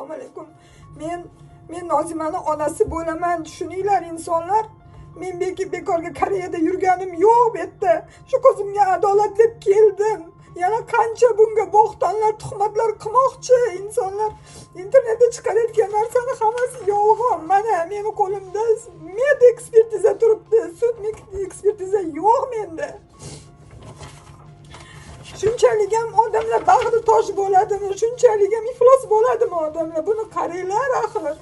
Assalomu alaykum. Men Nozimaning onasi bo'laman. Tushuninglar insonlar. Men bekorga Koreyada yurganim yo'q bu yerda. Shu ko'zimga adolat deb keldim. Yana qancha bunga bo'xtonlar, tuhmatlar qilmoqchi insonlar. Internetda chiqarayotgan narsani hammasi yolg'on. Mana meni qo'limda med ekspertiza turibdi. Sud ekspertiza yo'q menda. Shunchalik ham odamlar bag'ri tosh bo'ladimi? Shunchalik ham iflos bo'ladimi odamlar? Buni qaranglar axir.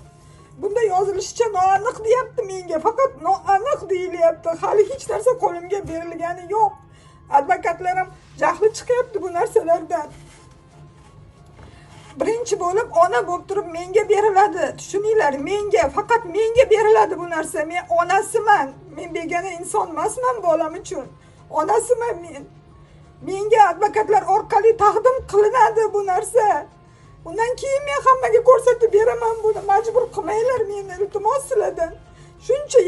Bunda yozilishicha noaniq deyapti menga. Faqat noaniq deyilyapti. Hali hech narsa qo'limga berilgani yo'q. Advokatlarim jahli chiqyapti bu narsalardan. Birinchi bo'lib ona bo'lib turib menga beriladi. Tushuninglar, faqat menga beriladi bu narsa. Men onasiman. Men begona inson emasman bolam uchun. Onasiman men. Menga advokatlar orqali taqdim qilinadi bu narsa. Undan keyin men hammaga ko'rsatib beraman buni. Majbur qilmanglar meni, iltimos sizlardan. Shuncha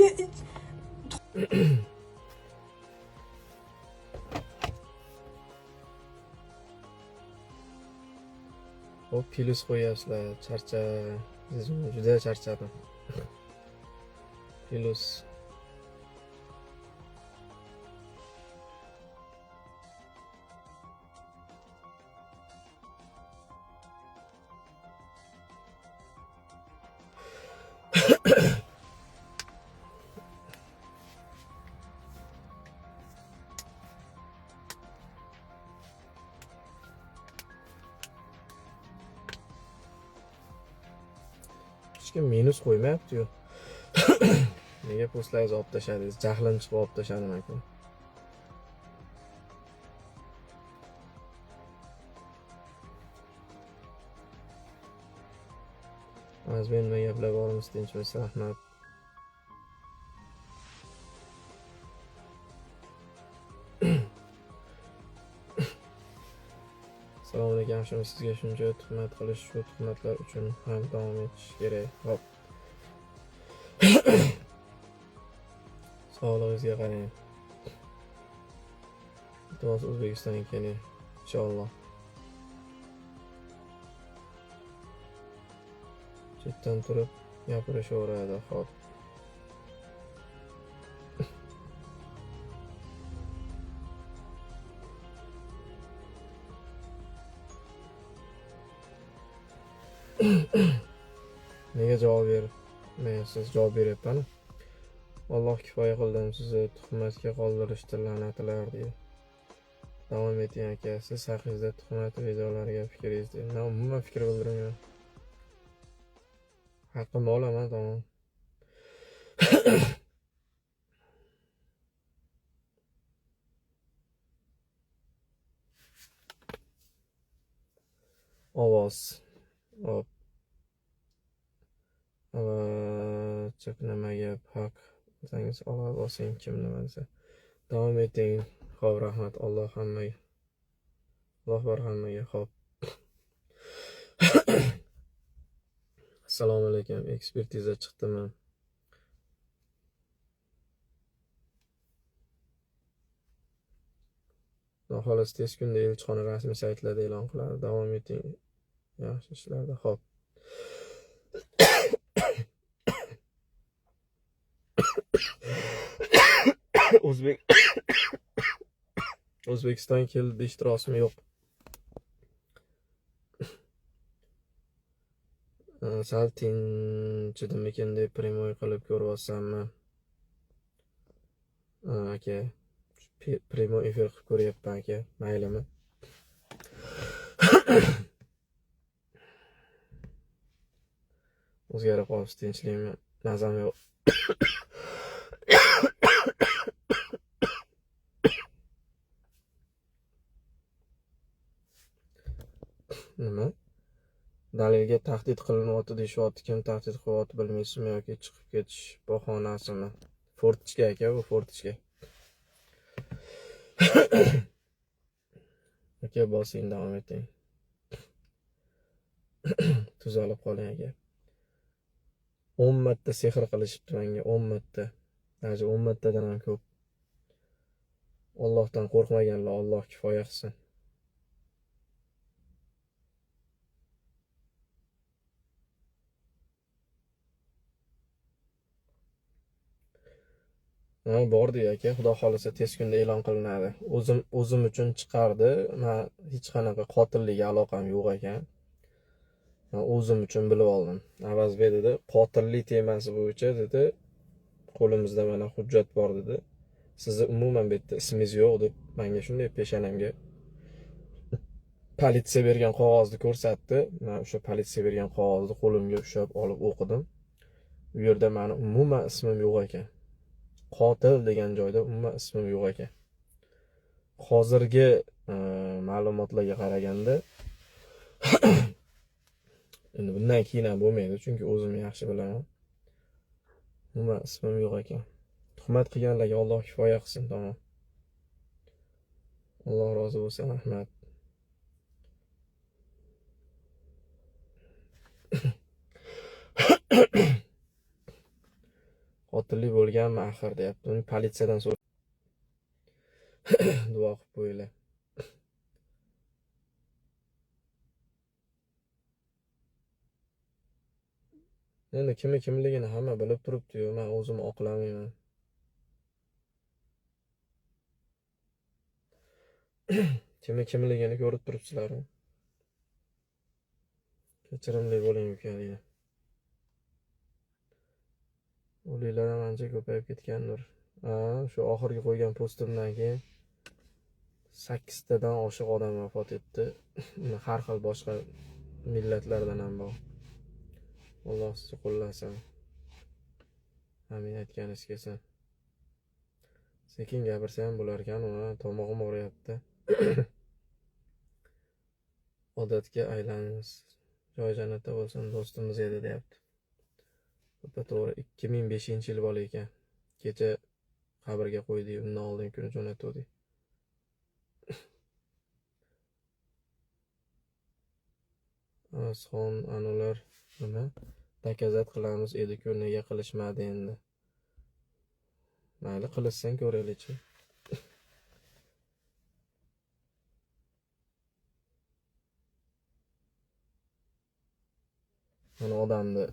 O pilus qo'yasizlar, juda charchadim. Pilus. Hech kim minus qo'ymayapti-yu. Nega postlaringizni olib tashladingiz? Jahlim chiqib olib tashladim aka. Men nima gaplar bormiz, tinchmisiz? Rahmat. Assalomu alaykum. Sizga shuncha tuhmat qilish, shu tuhmatlar uchun ham davom etish kerak. Hop. Sog'lig'ingizga qarang. Iltimos O'zbekistonga keling, inshaalloh. Chetdan turib gapirishaveradi, hop. Nega javob bermaysiz? Javob beryapman. Alloh kifoya qildim sizni tuhmatga qoldirishdi, la'natlar deydi. Davom eting aka. Siz haqingizda tuhmat videolariga fikringiz deydi. Men umuman fikr bildirmayman. Haqqimni olaman, tamom. Ovoz. Hop. Chak nimaga haq qilsangiz olib olsang kim nima desa. Davom eting. Xo'p, rahmat. Alloh hammaga. Alloh bor hammaga. Xo'p. Assalomu alaykum. Ekspertiza chiqdimi? Xolos tez kunda elchixona rasmiy saytlarida e'lon qiladi. Davom eting. Yaxshi ishlarda. Xo'p. O'zbekiston keldi deyish rostmi? Yo'q. Sal tinchidimikin deb primoy qilib ko'ryapsanmi? Aka, primoy efir qilib ko'ryapman aka. Maylimi? O'zgarib qolibsiz, tinchlikmi? Nazam yo'q. Nima? Dalilga tahdid qilinyapti deyishyapti. Kim tahdid qilyapti bilmaysizmi yoki chiqib ketish bahonasimi? Fortichka aka, bu fortichka. Aka, bosing, davom eting. Tuzalib qoling aka. 10 marta sehr qilishibdi menga, 10 marta. Hozir 10 martadan ham ko'p. Allohdan qo'rqmaganlar Alloh kifoya qilsin. Ha, bordi aka, xudo xolisa tez kunda e'lon qilinadi. O'zim uchun chiqardi. Men hech qanaqa qotillikka aloqam yo'q ekan. Men o'zim uchun bilib oldim. Avazbek dedi, qotillik temasi bo'yicha dedi, qo'limizda mana hujjat bor dedi. Sizni umuman bu yerda ismingiz yo'q deb menga shunday peshonamga politsiya bergan qog'ozni ko'rsatdi. Men o'sha politsiya bergan qog'ozni qo'limga ushlab olib o'qidim. Bu yerda meni umuman ismim yo'q ekan. Qotil degan joyda umuman ismim yo'q ekan. Hozirgi ma'lumotlarga qaraganda endi bundan keyin ham bo'lmaydi, chunki o'zim yaxshi bilaman. Umuman ismim yo'q ekan. Tuhmat qilganlarga Alloh kifoya qilsin, tamom. Alloh rozi bo'lsin, rahmat. Qotillik bo'lganmi axir deyapti. Uni politsiyadan so'rab duo qilib qo'yinglar. Endi kimligini hamma bilib turibdi-yu, men o'zim oqlamayman. Kimligini ko'rib turibsizlar. Kechirimli bo'ling ukalar. O'liklar ham ancha ko'payib ketgandir. Shu oxirgi qo'ygan postimdan keyin 8 tadan oshiq odam vafot etdi. Har xil boshqa millatlardan ham bor. Alloh sizni qo'llasin. Amin aytganingiz kelsin. Sekin gapirsa ham bo'lar ekan, tomog'im og'riyapti. Odatga aylanamiz. Joy jannatda bo'lsin, do'stimiz edi deyapti. To'g'ri 2005-yil bola ekan. Kecha qabrga qo'ydik, undan oldingi kuni jo'natdik. Asxon anular nima? Takazat qilamiz edi-ku, nega qilishmadi endi? Mayli, qilishsan ko'raylik-chi. Mana odamni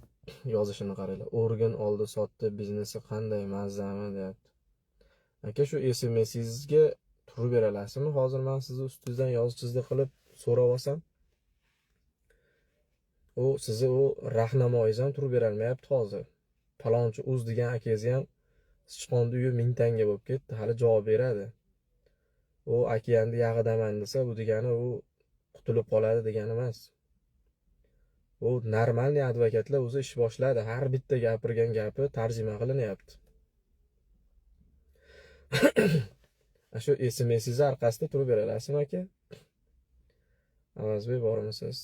yozishini qaranglar. Organ oldi, sotdi, biznesi qanday mazami deyapti. Aka, shu SMS-ingizga turib beralasizmi? Hozir men sizni ustingizdan yozishni qilib so'rab olsam, sizni rahnamoyingiz ham turib berolmayapti hozir. Palonchi uz degan akangiz ham sichqonni uyi 1000 tanga bo'lib ketdi, hali javob beradi. Akangni yag'idaman desa, bu degani qutulib qoladi degani emas. Normalniy advokatlar o'zi ish boshladi. Har bitta gapirgan gapi tarjima qilinyapti. Shu SMS-ingiz orqasida turib beralasizmi aka? Avazbek bormisiz?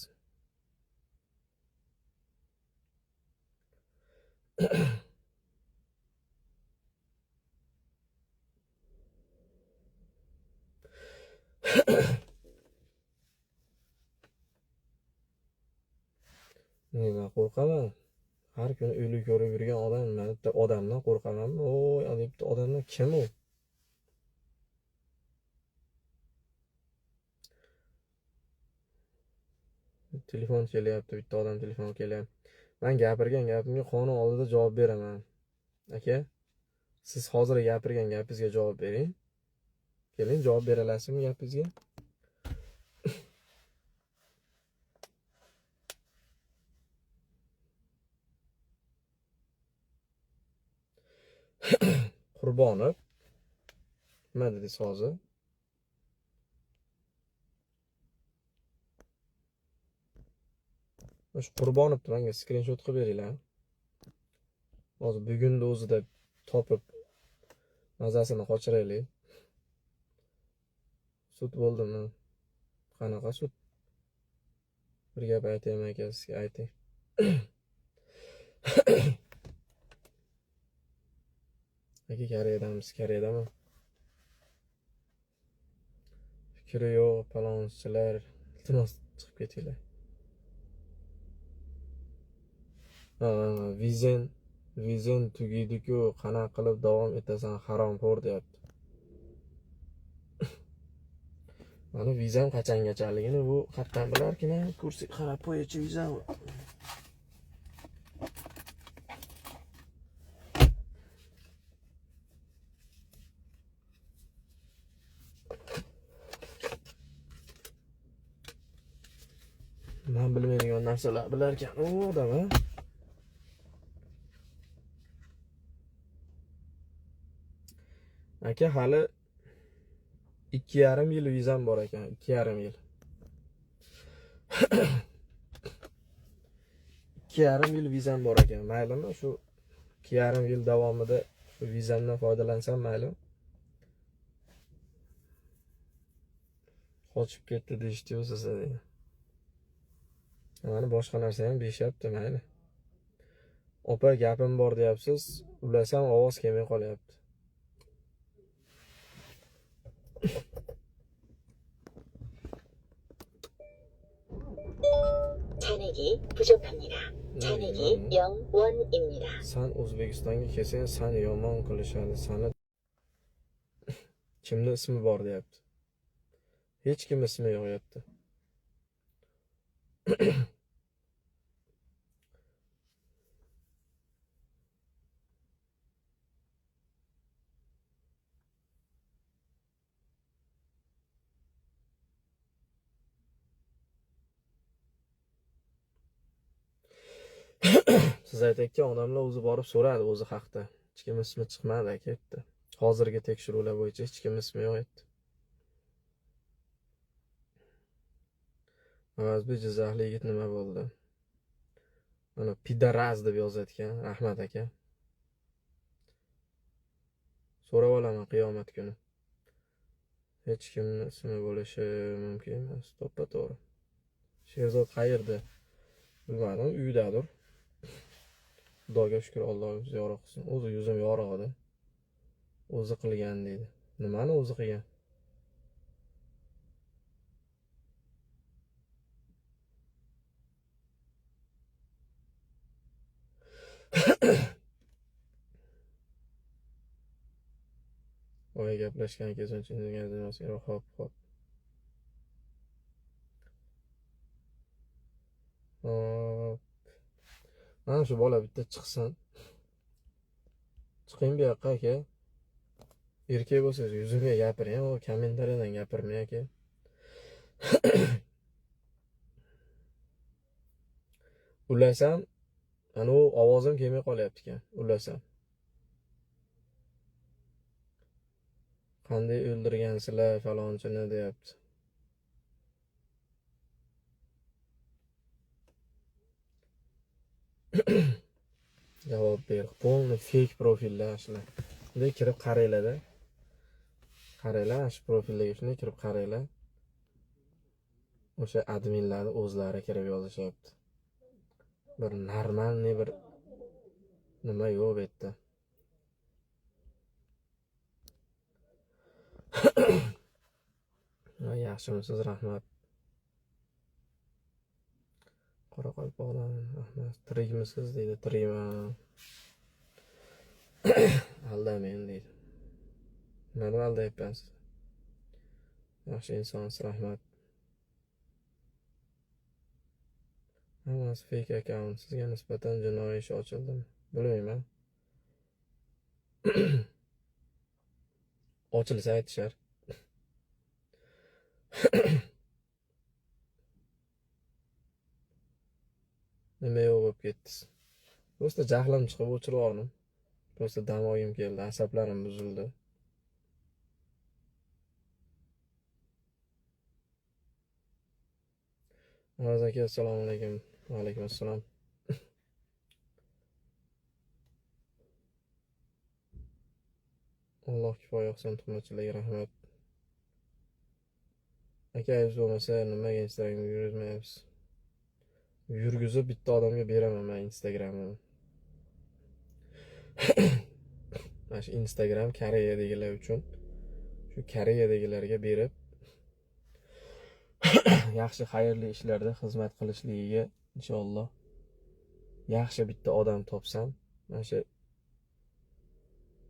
Men qo'rqaman. Har kuni o'lik ko'rib yurgan odam, men bitta odamdan qo'rqamanmi? Bitta odamdan kim u? Telefon kelyapti, bitta odam telefon kelyapti. Men gapirgan gapimga qonun oldida javob beraman. Aka, siz hozir gapirgan gapingizga javob bering. Keling, javob beralasizmi gapingizga? Qurbonov. Nima dedingiz hozir? Shu Qurbonovni menga skrinshot qilib beringlar. Hozir bugunning o'zida topib mazasini qochiraylik. Sud bo'ldimi? Qanaqa sud? Bir gap aytaymi aka, sizga ayting. Aka, Koreyadami? Fikri yo'q, palonchilar. Iltimos chiqib ketinglar. Vizen tugaydi-ku, qanaqa qilib davom etasan, haromxo'r deyapti. Mana vizam qachongachaligini bu qayerdan bilarkin, kursi qarab qo'yichi vizam. Men bilmaydigan narsalar bilar ekan. O, dama. Aka hali 2,5 yil vizam bor ekan, 2,5 yil. 2,5 yil vizam bor ekan. Maylimi? Shu 2,5 yil davomida shu vizamdan foydalansam mayli. Qochib ketdi deyishdi-yu siz deydi. Mana boshqa narsa ham deyishyapti, mayli. Opa, gapim bor deyapsiz, ulasam ovoz kelmay qolyapti. 잔액이 부족합니다. 잔액이 0원입니다. Sen O'zbekistonga kelsang, seni yomon qilishadi. Seni kimni ismi bor deyapti. Hech kim ismi yo'qyapti. Siz aytayotgan odamlar o'zi borib so'radi o'zi haqda. Hech kim ismi chiqmadi aytdi. Hozirgi tekshiruvlar bo'yicha hech kim ismi yo'q aytdi. Avazbek Jizzaxli yigit nima bo'ldi? Mana pidaraz deb yozayotgan Rahmat aka. So'rab olaman qiyomat kuni. Hech kimning ismi bo'lishi mumkin emas. To'ppa-to'g'ri. Sherzod qayerda? Bilmadim, uydadir. Xudoga shukr, Alloh o'zi yorug' qilsin. O'zi yuzim yorug'ida. O'zi qilgan deydi. Nimani o'zi qilgan? Oy gaplashgan keyin hop. Mana shu bola bitta chiqsin. Chiqing bu yoqqa aka. Erkak bo'lsangiz yuzimga gapiring, o kommentariyadan gapirmang aka. Ulasam, ana u ovozim kelmay qolyapti ekan, ulasam. Qanday o'ldirgansizlar falonchini deyapti. Javob ber. Polni fake profillar shular. Bunday kirib qaranglar-da. Qaranglar, shu profillarga shunday kirib qaranglar. O'sha adminlarni o'zlari kirib yozishyapti. Bir normalniy bir nima yo'q bu yerda. Yaxshimisiz, rahmat. Qoraqalpoqdan rahmat. Tirikmisiz deydi, tirikman. Aldamang deydi. Nima aldayapsiz? Yaxshi insonsiz, rahmat. Hammasi fake account. Sizga nisbatan jinoiy ish ochildimi? Bilmayman. Ochilsa aytishar. Nima yo'q bo'lib ketdingiz? Prosta jahlim chiqib o'chirib oldim. Prosta dam olgim keldi, asablarim buzildi. Avaz aka, assalomu alaykum. Va alaykum assalom. Alloh kifoya qilsin, tuhmatchilarga rahmat. Aka, ayb bo'lmasa nimaga Instagramga yurgizmayapsiz? Yurgizib bitta odamga beraman men Instagramni. Mana shu Instagram Koreyadagilar uchun, shu Koreyadagilarga berib yaxshi xayrli ishlarda xizmat qilishligiga inshaalloh yaxshi bitta odam topsam, mana shu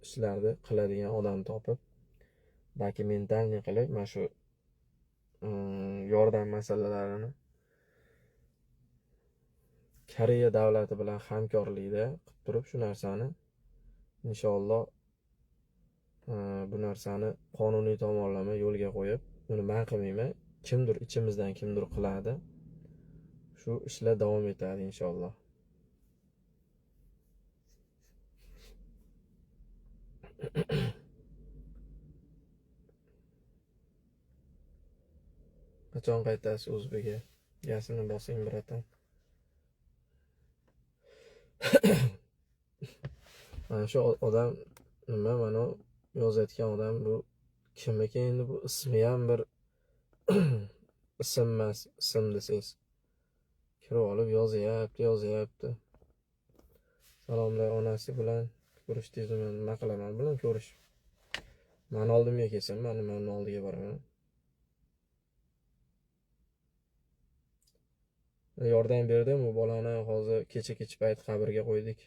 ishlarni qiladigan odam topib, dokumentalniy qilib, mana shu yordam masalalarini Koreya davlati bilan hamkorlikda qilib turib shu narsani inshaalloh bu narsani qonuniy tomonlama yo'lga qo'yib, uni man qilmayman. Kimdir ichimizdan kimdir qiladi. Shu ishlar davom etadi inshaalloh. Qachon qaytasiz O'zbekka? Gazini bosing biratan. Mana shu odam nima, mana yozayotgan odam bu kimiki endi, bu ismi ham bir ism emas, ism desangiz. Kirib olib yozyapti. Salomlar, onasi bilan ko'rishdingizmi? Nima qilaman bilan ko'rish. Men oldimga kelsam, men nimani oldiga boraman. Yordam berdim, bu bolani hozir kecha payt qabrga qo'ydik.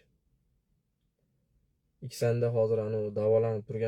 Iksanda hozir davolanib turgan